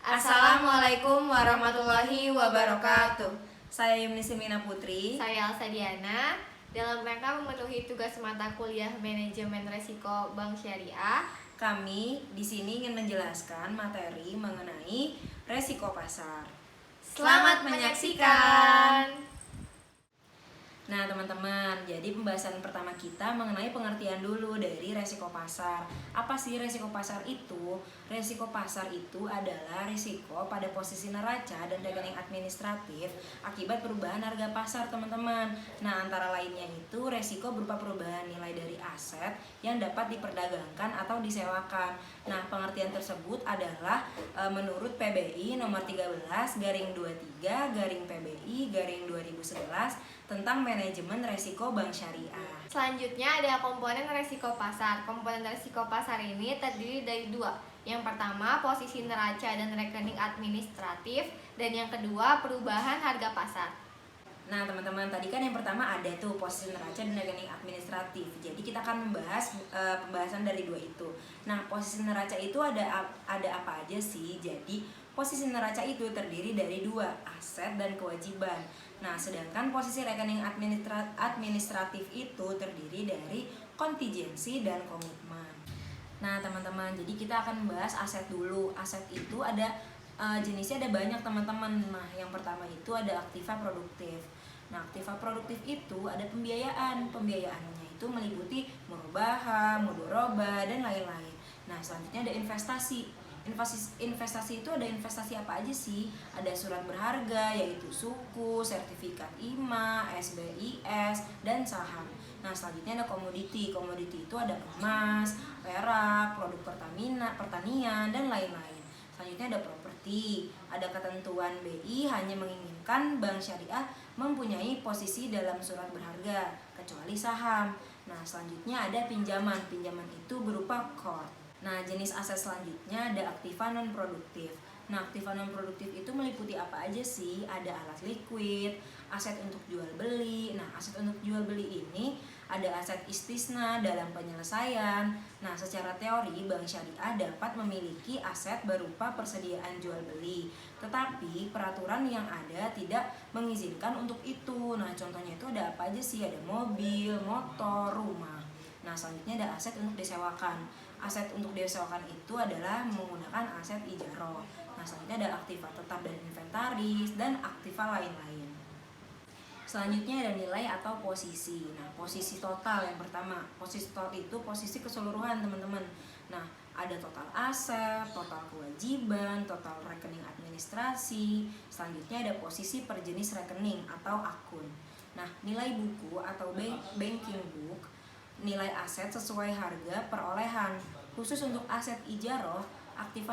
Assalamualaikum warahmatullahi wabarakatuh. Saya Yumni Semina Putri. Saya Elsa Diana. Dalam rangka memenuhi tugas mata kuliah Manajemen Resiko Bank Syariah, kami di sini ingin menjelaskan materi mengenai resiko pasar. Selamat menyaksikan. Nah teman-teman, jadi pembahasan pertama kita mengenai pengertian dulu dari resiko pasar. Apa sih resiko pasar itu? Resiko pasar itu adalah risiko pada posisi neraca dan rekening administratif akibat perubahan harga pasar teman-teman. Nah antara lainnya itu resiko berupa perubahan nilai dari aset yang dapat diperdagangkan atau disewakan. Nah pengertian tersebut adalah menurut PBI nomor 13/23/PBI/2011 tentang manajemen resiko bank syariah. Selanjutnya ada komponen resiko pasar. Komponen resiko pasar ini terdiri dari dua. Yang pertama, posisi neraca dan rekening administratif, dan yang kedua, perubahan harga pasar. Nah teman-teman, tadi kan yang pertama ada tuh posisi neraca dan rekening administratif. Jadi kita akan membahas pembahasan dari dua itu. Nah posisi neraca itu ada apa aja sih? Jadi posisi neraca itu terdiri dari dua, aset dan kewajiban. Nah sedangkan posisi rekening administratif itu terdiri dari kontingensi dan komitmen. Nah teman-teman, jadi kita akan membahas aset dulu. Aset itu ada jenisnya ada banyak teman-teman. Nah yang pertama itu ada aktiva produktif. Nah aktiva produktif itu ada pembiayaan. Pembiayaannya itu meliputi murobaha, mudoroba, dan lain-lain. Nah selanjutnya ada investasi. Investasi itu ada investasi apa aja sih? Ada surat berharga yaitu suku, sertifikat IMA, SBIS, dan saham. Nah selanjutnya ada komoditi. Komoditi itu ada emas, perak, produk pertanian, dan lain-lain. Selanjutnya ada properti. Ada ketentuan BI hanya menginginkan bank syariah mempunyai posisi dalam surat berharga kecuali saham. Nah selanjutnya ada pinjaman. Pinjaman itu berupa core. Nah jenis aset selanjutnya ada aktiva non produktif. Nah aktiva non produktif itu meliputi apa aja sih? Ada alat likuid, aset untuk jual beli. Nah aset untuk jual beli ini ada aset istisna dalam penyelesaian. Nah secara teori bank syariah dapat memiliki aset berupa persediaan jual beli, tetapi peraturan yang ada tidak mengizinkan untuk itu. Nah contohnya itu ada apa aja sih? Ada mobil, motor, rumah. Nah selanjutnya ada aset untuk disewakan. Aset untuk disewakan itu adalah menggunakan aset ijaroh. Nah selanjutnya ada aktiva tetap dan inventaris dan aktiva lain-lain. Selanjutnya ada nilai atau posisi. Nah posisi total yang pertama. Posisi total itu posisi keseluruhan teman-teman. Nah ada total aset, total kewajiban, total rekening administrasi. Selanjutnya ada posisi per jenis rekening atau akun. Nah nilai buku atau banking book, nilai aset sesuai harga perolehan. Khusus untuk aset ijaroh, aktiva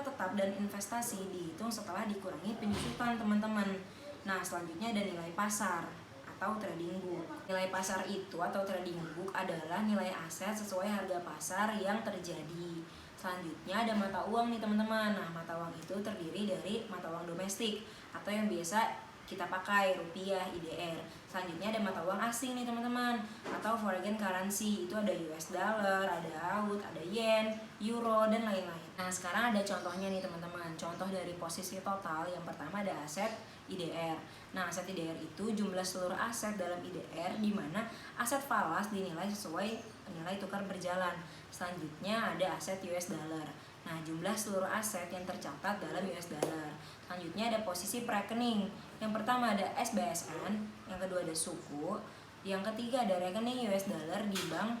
tetap dan investasi dihitung setelah dikurangi penyusutan teman-teman. Nah selanjutnya ada nilai pasar atau trading book. Nilai pasar itu atau trading book adalah nilai aset sesuai harga pasar yang terjadi. Selanjutnya ada mata uang nih teman-teman. Nah mata uang itu terdiri dari mata uang domestik atau yang biasa kita pakai rupiah, IDR. Selanjutnya ada mata uang asing nih teman-teman, atau foreign currency. Itu ada US dollar, ada AUD, ada yen, euro, dan lain-lain. Nah sekarang ada contohnya nih teman-teman. Contoh dari posisi total yang pertama ada aset IDR. Nah aset IDR itu jumlah seluruh aset dalam IDR di mana aset falas dinilai sesuai nilai tukar berjalan. Selanjutnya ada aset US dollar. Nah jumlah seluruh aset yang tercatat dalam US dollar. Selanjutnya ada posisi rekening. Yang pertama ada SBSN, yang kedua ada suku, yang ketiga ada rekening US dollar di bank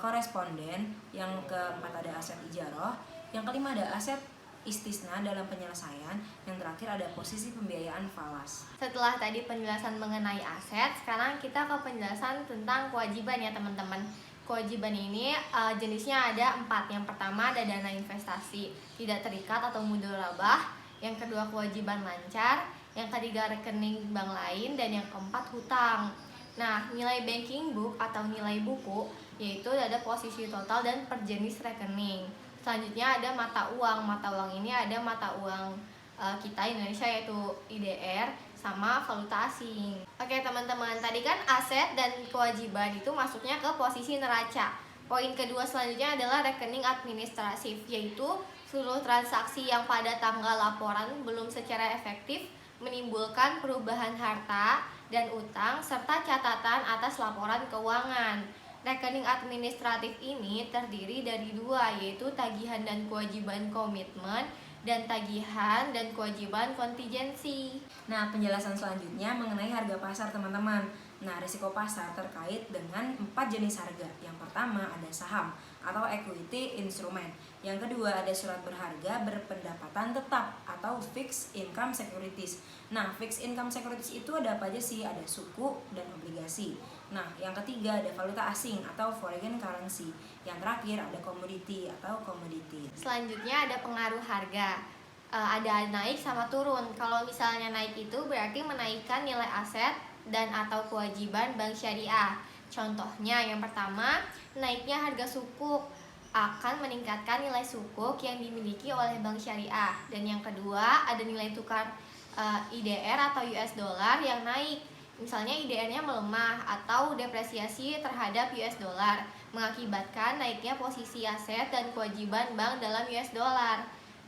koresponden, yang keempat ada aset ijaroh, yang kelima ada aset istisna dalam penyelesaian, yang terakhir ada posisi pembiayaan falas. Setelah tadi penjelasan mengenai aset, sekarang kita ke penjelasan tentang kewajiban ya teman-teman. Kewajiban ini jenisnya ada 4. Yang pertama ada dana investasi tidak terikat atau mudharabah. Yang kedua kewajiban lancar. Yang ketiga rekening bank lain. Dan yang keempat hutang. Nah nilai banking book atau nilai buku yaitu ada posisi total dan per jenis rekening. Selanjutnya ada mata uang. Mata uang ini ada mata uang kita Indonesia yaitu IDR sama valuta asing. Oke teman-teman, tadi kan aset dan kewajiban itu masuknya ke posisi neraca. Poin kedua selanjutnya adalah rekening administratif, yaitu Seluruh transaksi yang pada tanggal laporan belum secara efektif menimbulkan perubahan harta dan utang serta catatan atas laporan keuangan. Rekening administratif ini terdiri dari dua, yaitu tagihan dan kewajiban komitmen dan tagihan dan kewajiban kontingensi. Nah, penjelasan selanjutnya mengenai harga pasar, teman-teman. Nah, risiko pasar terkait dengan 4 jenis harga. Yang pertama ada saham atau equity instrument. Yang kedua ada surat berharga berpendapatan tetap atau fixed income securities. Nah, fixed income securities itu ada apa aja sih? Ada suku dan obligasi. Nah, yang ketiga ada valuta asing atau foreign currency. Yang terakhir ada komoditi atau komoditi. Selanjutnya ada pengaruh harga. Ada naik sama turun. Kalau misalnya naik itu berarti menaikkan nilai aset dan atau kewajiban bank syariah. Contohnya yang pertama, naiknya harga sukuk akan meningkatkan nilai sukuk yang dimiliki oleh bank syariah. Dan yang kedua, ada nilai tukar IDR atau US dollar yang naik. Misalnya IDR-nya melemah atau depresiasi terhadap US dollar, mengakibatkan naiknya posisi aset dan kewajiban bank dalam US dollar.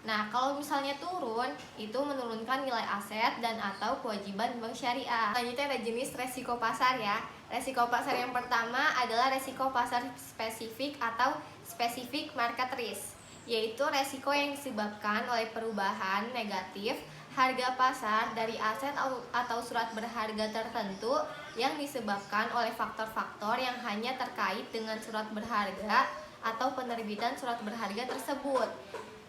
Nah, kalau misalnya turun, itu menurunkan nilai aset dan atau kewajiban bank syariah. Selanjutnya ada jenis resiko pasar ya. Resiko pasar yang pertama adalah resiko pasar spesifik atau specific market risk, yaitu resiko yang disebabkan oleh perubahan negatif harga pasar dari aset atau surat berharga tertentu yang disebabkan oleh faktor-faktor yang hanya terkait dengan surat berharga atau penerbitan surat berharga tersebut.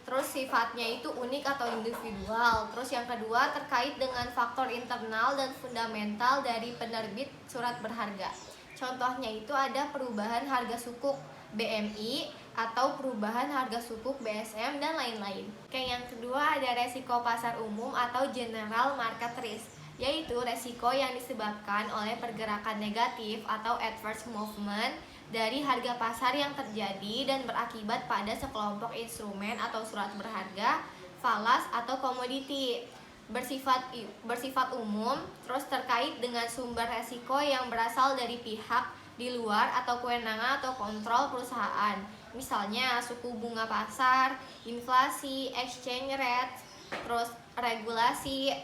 Terus sifatnya itu unik atau individual. Terus yang kedua terkait dengan faktor internal dan fundamental dari penerbit surat berharga. Contohnya itu ada perubahan harga sukuk BMI atau perubahan harga sukuk BSM dan lain-lain. Yang kedua ada resiko pasar umum atau general market risk, yaitu resiko yang disebabkan oleh pergerakan negatif atau adverse movement dari harga pasar yang terjadi dan berakibat pada sekelompok instrumen atau surat berharga, falas atau komoditi. Bersifat umum, terus terkait dengan sumber resiko yang berasal dari pihak di luar atau kewenangan atau kontrol perusahaan. Misalnya suku bunga pasar, inflasi, exchange rate, terus regulasi,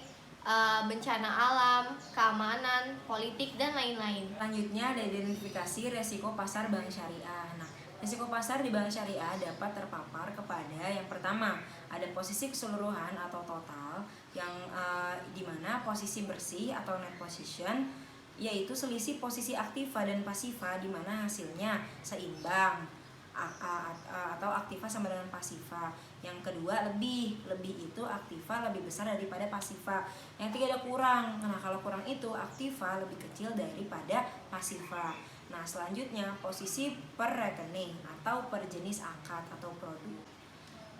bencana alam, keamanan, politik, dan lain-lain. Selanjutnya ada identifikasi resiko pasar bank syariah. Nah, resiko pasar di bank syariah dapat terpapar kepada yang pertama, ada posisi keseluruhan atau total yang dimana posisi bersih atau net position, yaitu selisih posisi aktiva dan pasifa di mana hasilnya seimbang atau aktiva sama dengan pasifa. Yang kedua lebih itu aktiva lebih besar daripada pasifa. Yang ketiga ada kurang. Nah, kalau kurang itu aktiva lebih kecil daripada pasifa. Nah, selanjutnya posisi per rekening atau per jenis akad atau produk.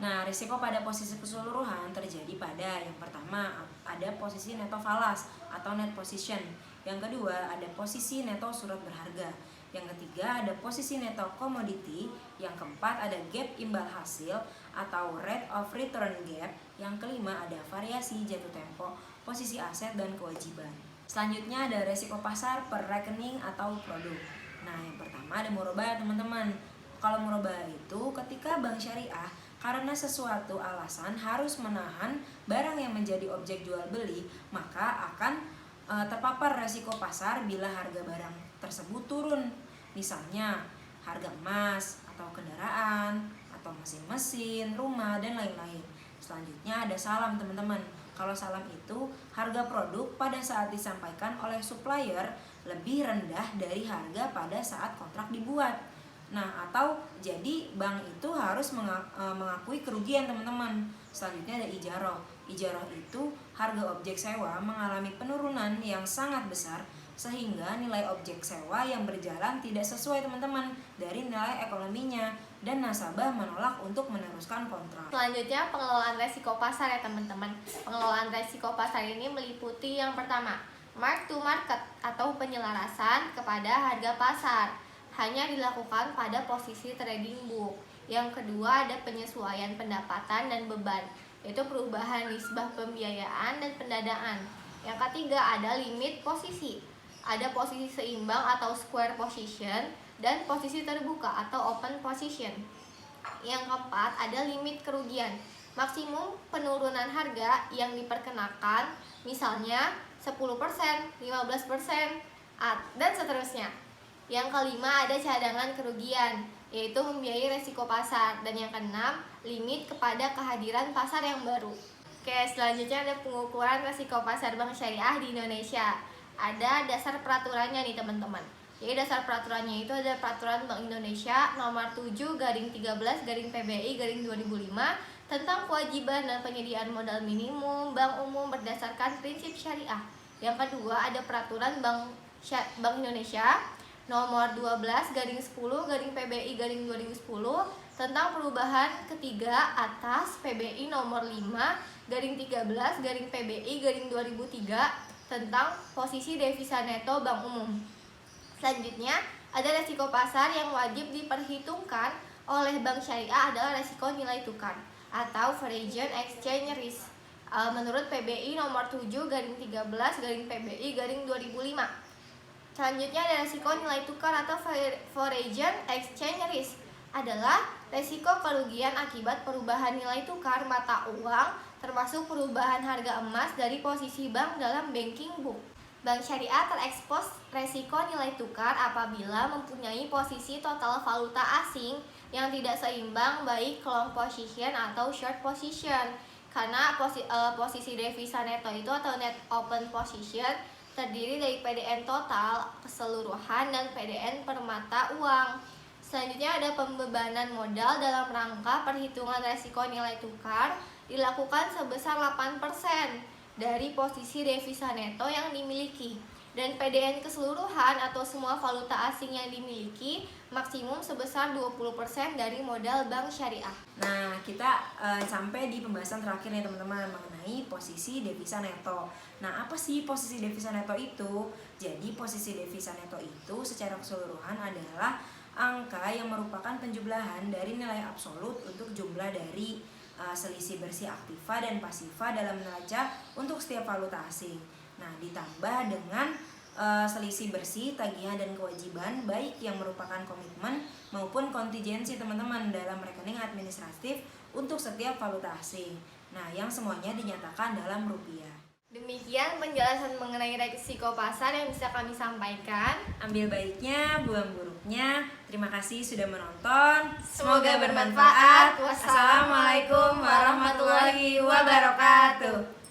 Nah, risiko pada posisi keseluruhan terjadi pada yang pertama ada posisi neto falas atau net position. Yang kedua ada posisi neto surat berharga. Yang ketiga ada posisi neto commodity. Yang keempat ada gap imbal hasil atau rate of return gap. Yang kelima ada variasi jatuh tempo, posisi aset dan kewajiban. Selanjutnya ada resiko pasar per rekening atau produk. Nah, yang pertama ada murabah, teman-teman. Kalau murabah itu ketika bank syariah karena sesuatu alasan harus menahan barang yang menjadi objek jual beli, maka akan terpapar resiko pasar bila harga barang tersebut turun. Misalnya harga emas atau kendaraan atau mesin-mesin, rumah dan lain-lain. Selanjutnya ada salam, teman-teman. Kalau salam itu harga produk pada saat disampaikan oleh supplier lebih rendah dari harga pada saat kontrak dibuat. Nah, atau jadi bank itu harus mengakui kerugian, teman-teman. Selanjutnya ada ijaroh. Ijaroh itu harga objek sewa mengalami penurunan yang sangat besar sehingga nilai objek sewa yang berjalan tidak sesuai, teman-teman, dari nilai ekonominya dan nasabah menolak untuk meneruskan kontrak. Selanjutnya pengelolaan resiko pasar ya, teman-teman. Pengelolaan resiko pasar ini meliputi yang pertama, mark to market atau penyelarasan kepada harga pasar. Hanya dilakukan pada posisi trading book. Yang kedua ada penyesuaian pendapatan dan beban, yaitu perubahan nisbah pembiayaan dan pendadaan. Yang ketiga ada limit posisi. Ada posisi seimbang atau square position dan posisi terbuka atau open position. Yang keempat ada limit kerugian, Maksimum penurunan harga yang diperkenakan misalnya 10%, 15%, dan seterusnya. Yang kelima ada cadangan kerugian, yaitu membiayai resiko pasar. Dan yang keenam, limit kepada kehadiran pasar yang baru. Oke, selanjutnya ada pengukuran resiko pasar bank syariah di Indonesia. Ada dasar peraturannya nih teman-teman. Jadi dasar peraturannya itu ada Peraturan Bank Indonesia nomor 7/13/PBI/2005 tentang kewajiban dan penyediaan modal minimum bank umum berdasarkan prinsip syariah. Yang kedua ada Peraturan Bank Indonesia nomor 12/10/PBI/2010 tentang perubahan ketiga atas PBI nomor 5/13/PBI/2003 tentang posisi devisa neto bank umum. Selanjutnya ada resiko pasar yang wajib diperhitungkan oleh bank syariah adalah resiko nilai tukar atau foreign exchange risk menurut PBI nomor 7/13/PBI/2005. Selanjutnya ada resiko nilai tukar atau foreign exchange risk adalah resiko kerugian akibat perubahan nilai tukar mata uang termasuk perubahan harga emas dari posisi bank dalam banking book. Bank syariah terekspos resiko nilai tukar apabila mempunyai posisi total valuta asing yang tidak seimbang baik long position atau short position. Karena posisi devisa neto itu atau net open position terdiri dari PDN total keseluruhan dan PDN per mata uang. Selanjutnya ada pembebanan modal dalam rangka perhitungan resiko nilai tukar dilakukan sebesar 8% dari posisi devisa neto yang dimiliki. Dan PDN keseluruhan atau semua valuta asing yang dimiliki maksimum sebesar 20% dari modal bank syariah. Nah, kita sampai di pembahasan terakhir nih teman-teman mengenai posisi devisa neto. Nah, apa sih posisi devisa neto itu? Jadi, posisi devisa neto itu secara keseluruhan adalah angka yang merupakan penjumlahan dari nilai absolut untuk jumlah dari selisih bersih aktiva dan pasiva dalam neraca untuk setiap valuta asing. Nah, ditambah dengan selisih bersih, tagihan dan kewajiban baik yang merupakan komitmen maupun kontingensi teman-teman dalam rekening administratif untuk setiap valuta asing. Nah, yang semuanya dinyatakan dalam rupiah. Demikian penjelasan mengenai risiko pasar yang bisa kami sampaikan. Ambil baiknya, buang buruknya. Terima kasih sudah menonton. Semoga bermanfaat. Wassalamualaikum warahmatullahi wabarakatuh.